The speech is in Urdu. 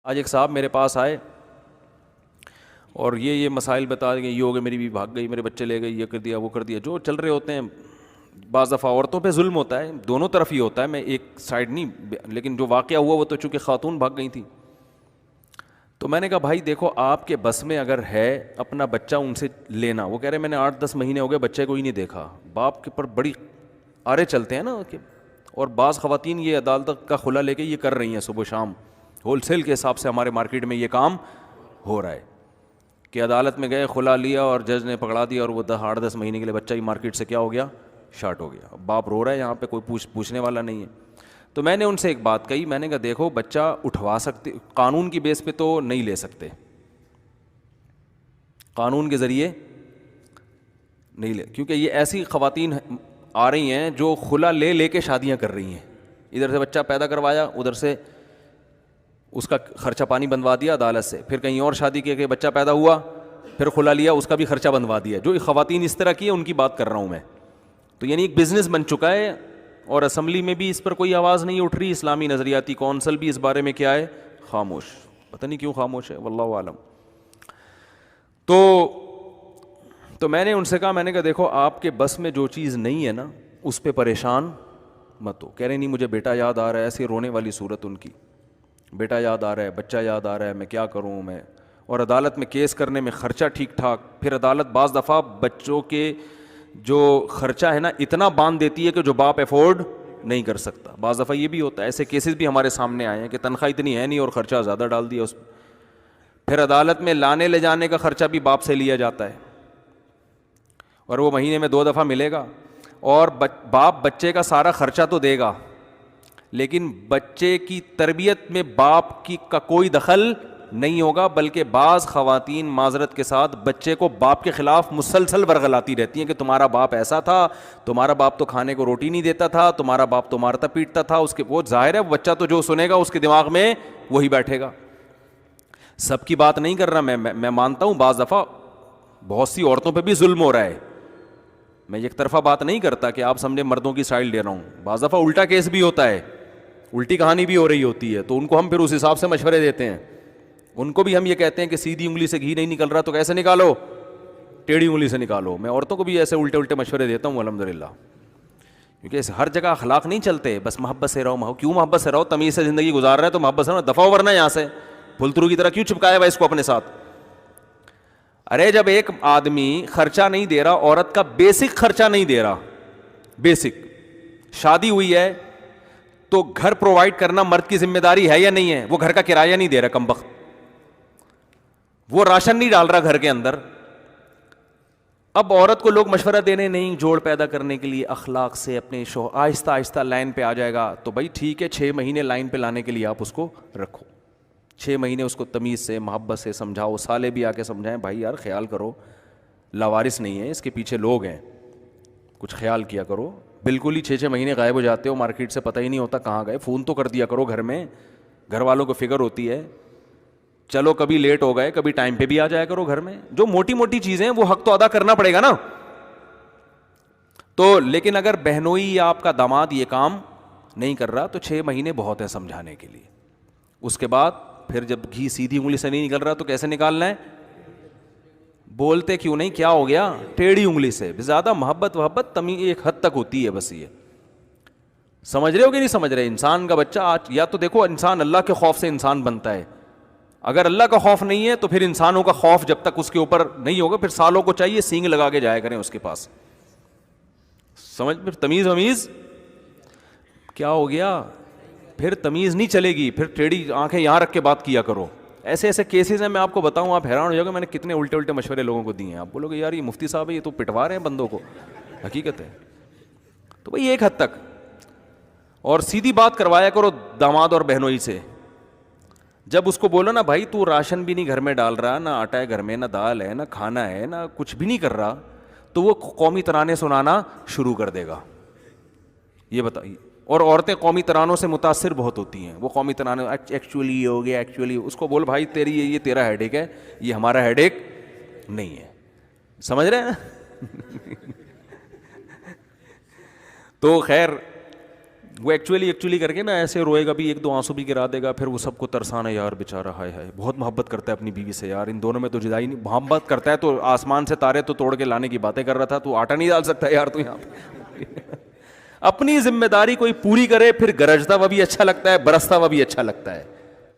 آج ایک صاحب میرے پاس آئے اور یہ مسائل بتا دیں، یہ ہو گیا، میری بھی بھاگ گئی، میرے بچے لے گئی، یہ کر دیا، وہ کر دیا، جو چل رہے ہوتے ہیں۔ بعض دفعہ عورتوں پہ ظلم ہوتا ہے، دونوں طرف ہی ہوتا ہے، میں ایک سائڈ نہیں، لیکن جو واقعہ ہوا وہ تو چونکہ خاتون بھاگ گئی تھیں۔ تو میں نے کہا بھائی دیکھو، آپ کے بس میں اگر ہے اپنا بچہ ان سے لینا، وہ کہہ رہے میں نے 8-10 مہینے ہو گئے بچے کو ہی نہیں دیکھا۔ باپ کے پر بڑی آرے چلتے ہیں نا کہ، اور بعض خواتین یہ عدالت کا کھلا لے کے یہ کر رہی ہیں، صبح شام ہول سیل کے حساب سے ہمارے مارکیٹ میں یہ کام ہو رہا ہے کہ عدالت میں گئے، کھلا لیا اور جج نے پکڑا دیا، اور وہ 8-10 مہینے کے لیے بچہ ہی مارکیٹ سے کیا ہو گیا، شارٹ ہو گیا۔ باپ رو رہا ہے، یہاں پہ کوئی پوچھنے والا نہیں ہے۔ تو میں نے ان سے ایک بات کہی، میں نے کہا دیکھو بچہ اٹھوا سکتے، قانون کی بیس پہ تو نہیں لے سکتے، قانون کے ذریعے نہیں لے، کیونکہ یہ ایسی خواتین آ رہی ہیں جو کھلا لے لے کے شادیاں کر رہی ہیں، ادھر سے بچہ پیدا کروایا، ادھر سے اس کا خرچہ پانی بنوا دیا عدالت سے، پھر کہیں اور شادی کے بچہ پیدا ہوا، پھر کھلا لیا، اس کا بھی خرچہ بنوا دیا۔ جو خواتین اس طرح کی ہیں ان کی بات کر رہا ہوں میں۔ تو یعنی ایک بزنس بن چکا ہے، اور اسمبلی میں بھی اس پر کوئی آواز نہیں اٹھ رہی، اسلامی نظریاتی کونسل بھی اس بارے میں کیا ہے، خاموش، پتہ نہیں کیوں خاموش ہے، واللہ عالم۔ تو میں نے ان سے کہا، میں نے کہا دیکھو آپ کے بس میں جو چیز نہیں ہے نا اس پہ پریشان مت ہو۔ کہہ رہے نہیں مجھے بیٹا یاد آ رہا ہے، ایسی رونے والی صورت ان کی، بیٹا یاد آ رہا ہے، بچہ یاد آ رہا ہے، میں کیا کروں میں، اور عدالت میں کیس کرنے میں خرچہ ٹھیک ٹھاک، پھر عدالت بعض دفعہ بچوں کے جو خرچہ ہے نا اتنا باندھ دیتی ہے کہ جو باپ افورڈ نہیں کر سکتا۔ بعض دفعہ یہ بھی ہوتا ہے، ایسے کیسز بھی ہمارے سامنے آئے ہیں کہ تنخواہ اتنی ہے نہیں اور خرچہ زیادہ ڈال دیا اس پہ، پھر عدالت میں لانے لے جانے کا خرچہ بھی باپ سے لیا جاتا ہے، اور وہ مہینے میں 2 دفعہ ملے گا، اور باپ بچے کا سارا خرچہ تو دے گا، لیکن بچے کی تربیت میں باپ کا کوئی دخل نہیں ہوگا، بلکہ بعض خواتین معذرت کے ساتھ بچے کو باپ کے خلاف مسلسل ورغلاتی رہتی ہیں کہ تمہارا باپ ایسا تھا، تمہارا باپ تو کھانے کو روٹی نہیں دیتا تھا، تمہارا باپ تو مارتا پیٹتا تھا۔ اس کے وہ ظاہر ہے بچہ تو جو سنے گا اس کے دماغ میں وہی بیٹھے گا۔ سب کی بات نہیں کر رہا میں مانتا ہوں بعض دفعہ بہت سی عورتوں پہ بھی ظلم ہو رہا ہے، میں ایک طرفہ بات نہیں کرتا کہ آپ سمجھے مردوں کی سائڈ لے رہا ہوں، بعض دفعہ الٹا کیس بھی ہوتا ہے، الٹی کہانی بھی ہو رہی ہوتی ہے، تو ان کو ہم پھر اس حساب سے مشورے دیتے ہیں۔ ان کو بھی ہم یہ کہتے ہیں کہ سیدھی انگلی سے گھی نہیں نکل رہا تو کیسے نکالو، ٹیڑھی انگلی سے نکالو۔ میں عورتوں کو بھی ایسے الٹے مشورے دیتا ہوں الحمدللہ، کیونکہ ہر جگہ اخلاق نہیں چلتے، بس محبت سے رہو، کیوں محبت سے رہو، تمیز سے زندگی گزار رہے ہیں تو محبت سے رہو، دفعہ ورنہ یہاں سے پھلترو کی طرح کیوں چپکایا ہوا اس کو اپنے ساتھ۔ ارے جب ایک آدمی خرچہ نہیں دے رہا، عورت کا بیسک خرچہ نہیں دے رہا، بیسک شادی ہوئی ہے تو گھر پرووائڈ کرنا مرد کی ذمہ داری ہے یا نہیں ہے؟ وہ گھر کا کرایہ نہیں دے رہا کمبخت، وہ راشن نہیں ڈال رہا گھر کے اندر۔ اب عورت کو لوگ مشورہ دینے نہیں، جوڑ پیدا کرنے کے لیے اخلاق سے اپنے آہستہ آہستہ لائن پہ آ جائے گا، تو بھائی ٹھیک ہے 6 مہینے لائن پہ لانے کے لیے آپ اس کو رکھو، 6 مہینے اس کو تمیز سے محبت سے سمجھاؤ، سالے بھی آ کے سمجھائیں بھائی یار خیال کرو، لاوارث نہیں ہے، اس کے پیچھے لوگ ہیں، کچھ خیال کیا کرو۔ بالکل ہی 6 مہینے غائب ہو جاتے ہو مارکیٹ سے، پتہ ہی نہیں ہوتا کہاں گئے، فون تو کر دیا کرو گھر میں، گھر والوں کو فکر ہوتی ہے، چلو کبھی لیٹ ہو گئے کبھی ٹائم پہ بھی آ جایا کرو گھر میں، جو موٹی موٹی چیزیں وہ حق تو ادا کرنا پڑے گا نا۔ تو لیکن اگر بہنوئی یا آپ کا داماد یہ کام نہیں کر رہا تو 6 مہینے بہت ہے سمجھانے کے لیے، اس کے بعد پھر جب گھی سیدھی انگلی سے نہیں نکل رہا تو کیسے نکالنا ہے؟ بولتے کیوں نہیں، کیا ہو گیا، ٹیڑھی انگلی سے۔ زیادہ محبت تمیز ایک حد تک ہوتی ہے بس، یہ سمجھ رہے ہو کہ نہیں سمجھ رہے؟ انسان کا بچہ آج یا تو دیکھو انسان اللہ کے خوف سے انسان بنتا ہے، اگر اللہ کا خوف نہیں ہے تو پھر انسانوں کا خوف جب تک اس کے اوپر نہیں ہوگا، پھر سالوں کو چاہیے سینگ لگا کے جایا کریں اس کے پاس، سمجھ، پھر تمیز ومیز کیا ہو گیا، پھر تمیز نہیں چلے گی، پھر ٹیڑھی آنکھیں یہاں رکھ کے بات کیا کرو۔ ایسے ایسے کیسز ہیں میں آپ کو بتاؤں آپ حیران ہو جاؤ گے، میں نے کتنے الٹے مشورے لوگوں کو دیے ہیں، آپ بولو گے یار یہ مفتی صاحب ہے، یہ تو پٹوا رہے ہیں بندوں کو، حقیقت ہے۔ تو بھئی ایک حد تک، اور سیدھی بات کروایا کرو داماد اور بہنوئی سے، جب اس کو بولو نا بھائی تو راشن بھی نہیں گھر میں ڈال رہا، نہ آٹا ہے گھر میں، نہ دال ہے، نہ کھانا ہے، نہ کچھ بھی نہیں کر رہا، تو وہ قومی ترانے سنانا شروع کر دے گا، یہ بتائیے۔ اور عورتیں قومی ترانوں سے متاثر بہت ہوتی ہیں، وہ قومی ترانے ایکچولی یہ ہو گیا، ایکچولی، اس کو بول بھائی تیری یہ تیرا ہیڈ ایک ہے، یہ ہمارا ہیڈ ایک نہیں ہے، سمجھ رہے ہیں؟ تو خیر وہ ایکچولی کر کے نا ایسے روئے گا بھی, ایک دو آنسو بھی گرا دے گا, پھر وہ سب کو ترسانا, یار بیچارہ ہائے ہائے بہت محبت کرتا ہے اپنی بیوی سے یار, ان دونوں میں تو جدائی نہیں, محبت کرتا ہے تو آسمان سے تارے تو توڑ کے لانے کی باتیں کر رہا تھا, تو آٹا نہیں ڈال سکتا یار تو یہاں پہ. اپنی ذمہ داری کوئی پوری کرے, پھر گرجتا ہوا بھی اچھا لگتا ہے, برستا ہوا بھی اچھا لگتا ہے.